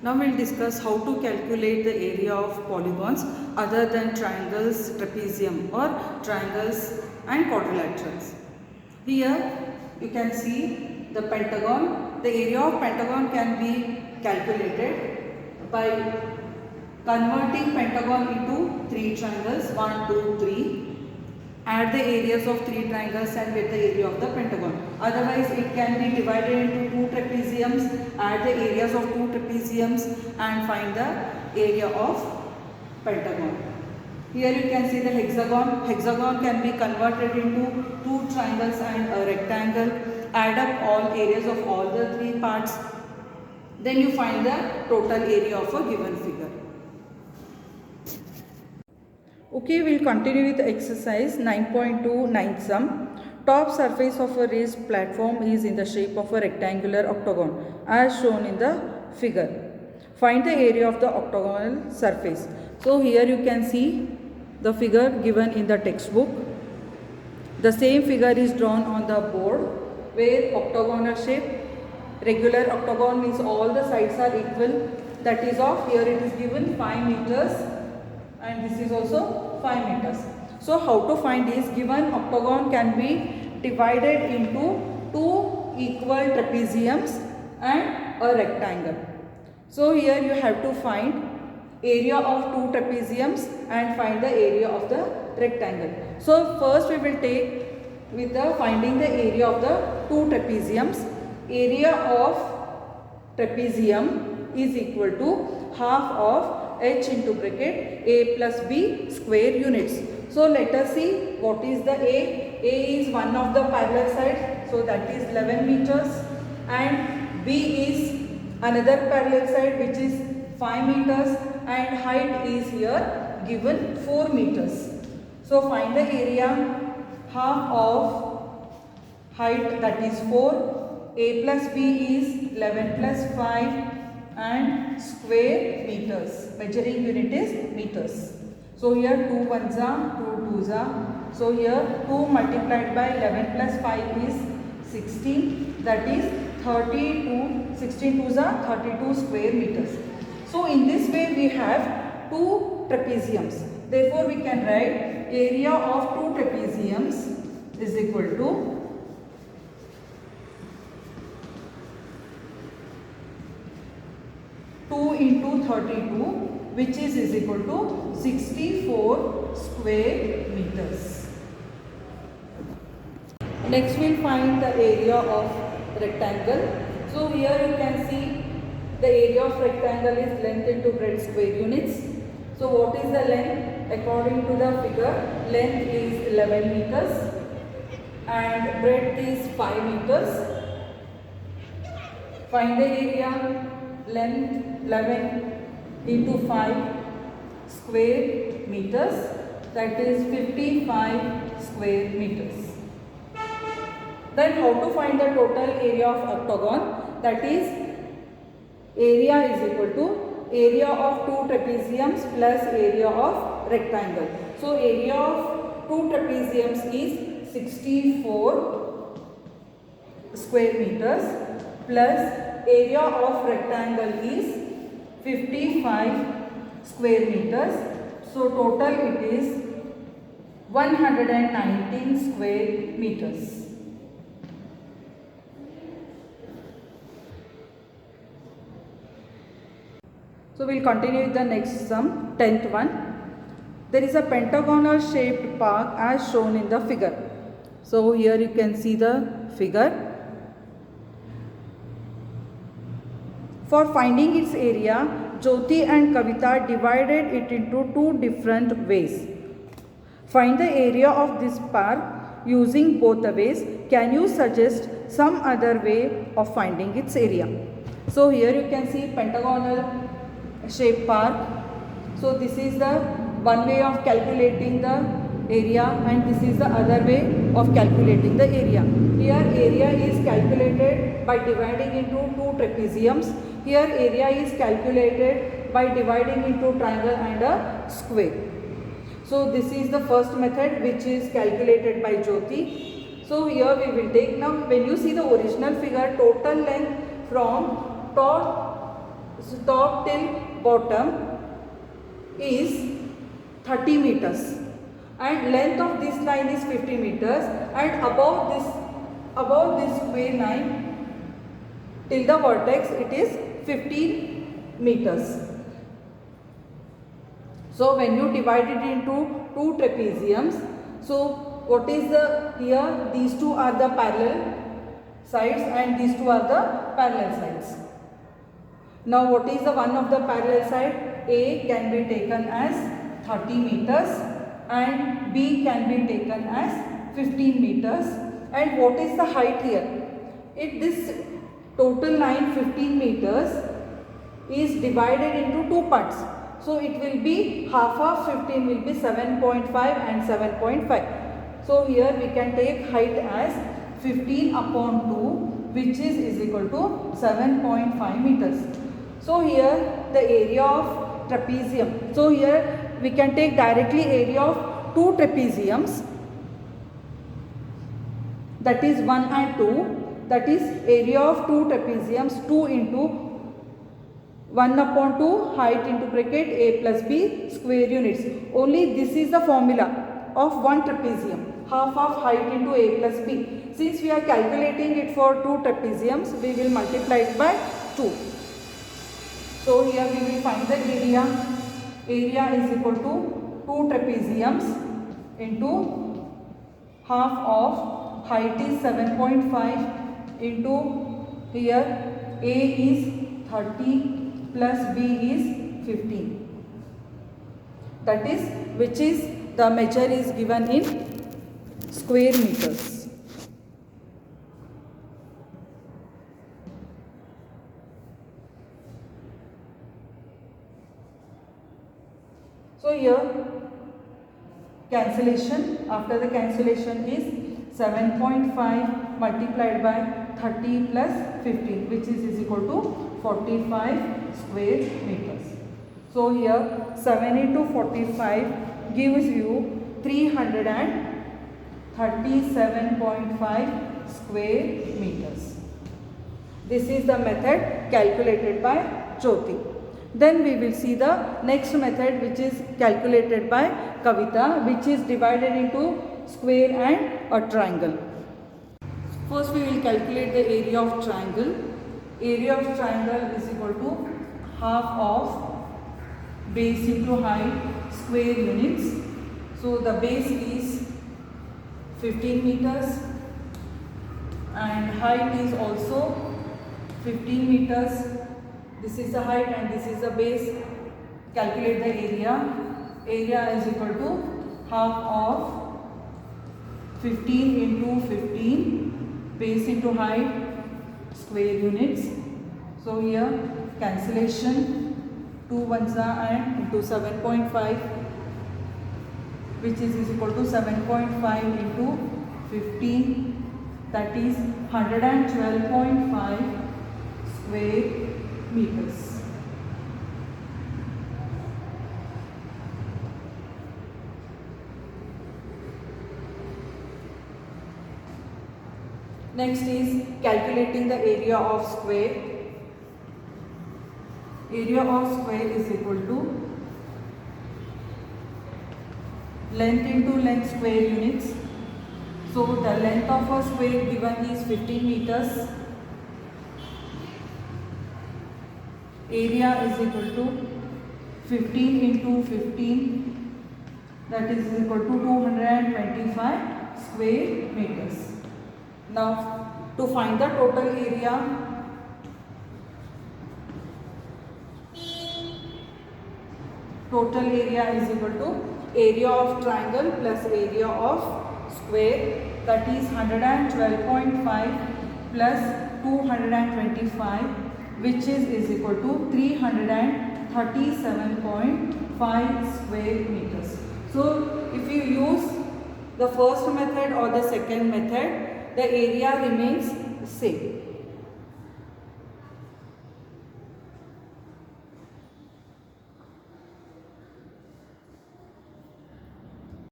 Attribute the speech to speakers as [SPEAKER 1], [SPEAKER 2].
[SPEAKER 1] Now we'll discuss how to calculate the area of polygons other than triangles, trapezium or triangles and quadrilaterals. Here you can see the pentagon. The area of pentagon can be calculated by converting pentagon into 3 triangles 1, 2, 3. Add the areas of 3 triangles and get the area of the pentagon. Otherwise it can be divided into 2 trapeziums, add the areas of 2 trapeziums and find the area of pentagon. Here you can see the hexagon. Hexagon can be converted into 2 triangles and a rectangle. Add up all areas of all the 3 parts. Then you find the total area of a given figure. Okay, we'll continue with exercise 9.2 ninth sum. Top surface of a raised platform is in the shape of a rectangular octagon as shown in the figure. Find the area of the octagonal surface. So here you can see the figure given in the textbook. The same figure is drawn on the board where octagonal shape, regular octagon means all the sides are equal. That is of, here it is given 5 meters. And this is also 5 meters. So how to find this? Given octagon can be divided into 2 equal trapeziums and a rectangle. So here you have to find area of 2 trapeziums and find the area of the rectangle. So first we will take with the finding the area of the 2 trapeziums. Area of trapezium is equal to half of h into bracket a plus b square units. So let us see what is the A. A is one of the parallel sides, so that is 11 meters, and B is another parallel side which is 5 meters, and height is here given 4 meters. So find the area. Half of height, that is 4, A plus B is 11 plus 5 and square meters. Measuring unit is meters. So here 2 ones are 2 twos are. So here 2 multiplied by 11 plus 5 is 16. That is 32. 16 twos are 32 square meters. So in this way we have 2 trapeziums. Therefore we can write area of 2 trapeziums is equal to 2 into 32, which is equal to 64 square meters. Next we will find the area of rectangle. So here you can see the area of rectangle is length into breadth square units. So what is the length? According to the figure, length is 11 meters and breadth is 5 meters. Find the area. Length 11 into 5 square meters, that is 55 square meters. Then how to find the total area of octagon? That is area is equal to area of 2 trapeziums plus area of rectangle. So area of 2 trapeziums is 64 square meters plus area of rectangle is 55 square meters. So total it is 119 square meters. So we'll continue with the next sum, 10th one. There is a pentagonal shaped park as shown in the figure. So here you can see the figure. For finding its area, Jyoti and Kavita divided it into 2 different ways. Find the area of this park using both the ways. Can you suggest some other way of finding its area? So here you can see pentagonal shaped park. So this is the one way of calculating the area and this is the other way of calculating the area. Here area is calculated by dividing into 2 trapeziums. Here area is calculated by dividing into triangle and a square. So this is the first method which is calculated by Jyoti. So here we will take, now when you see the original figure, total length from top So top till bottom is 30 meters and length of this line is 50 meters and above this square line till the vertex it is 15 meters. So when you divide it into two trapeziums, so what is the here, these two are the parallel sides and these two are the parallel sides. Now what is the one of the parallel side? A can be taken as 30 meters and B can be taken as 15 meters. And what is the height here? This total line 15 meters is divided into two parts. So it will be half of 15 will be 7.5 and 7.5. So here we can take height as 15 upon 2 which is equal to 7.5 meters. So here the area of trapezium. So here we can take directly area of two trapeziums, that is 1 and 2, that is area of two trapeziums 2 into 1 upon 2 height into bracket a plus b square units. Only this is the formula of one trapezium, half of height into a plus b. Since we are calculating it for two trapeziums, we will multiply it by 2. So here we will find the area. Area is equal to two trapeziums into half of height is 7.5 into here a is 30 plus b is 15. That is which is the measure is given in square meters. So here cancellation, after the cancellation is 7.5 multiplied by 30 plus 15 which is equal to 45 square meters. So here 7 into 45 gives you 337.5 square meters. This is the method calculated by Jyoti. Then we will see the next method which is calculated by Kavita, which is divided into square and a triangle. First we will calculate the area of triangle. Area of triangle is equal to half of base into height square units. So the base is 15 meters and height is also 15 meters. This is the height and this is the base. Calculate the area. Area is equal to half of 15 into 15 base into height square units. So here cancellation 2 ones are and into 7.5 which is equal to 7.5 into 15, that is 112.5 square meters. Next is calculating the area of square. Area of square is equal to length into length square units. So the length of a square given is 15 meters. Area is equal to 15 into 15, that is equal to 225 square meters. Now to find the total area, total area is equal to area of triangle plus area of square, that is 112.5 plus 225 which is equal to 337.5 square meters. So if you use the first method or the second method, the area remains same.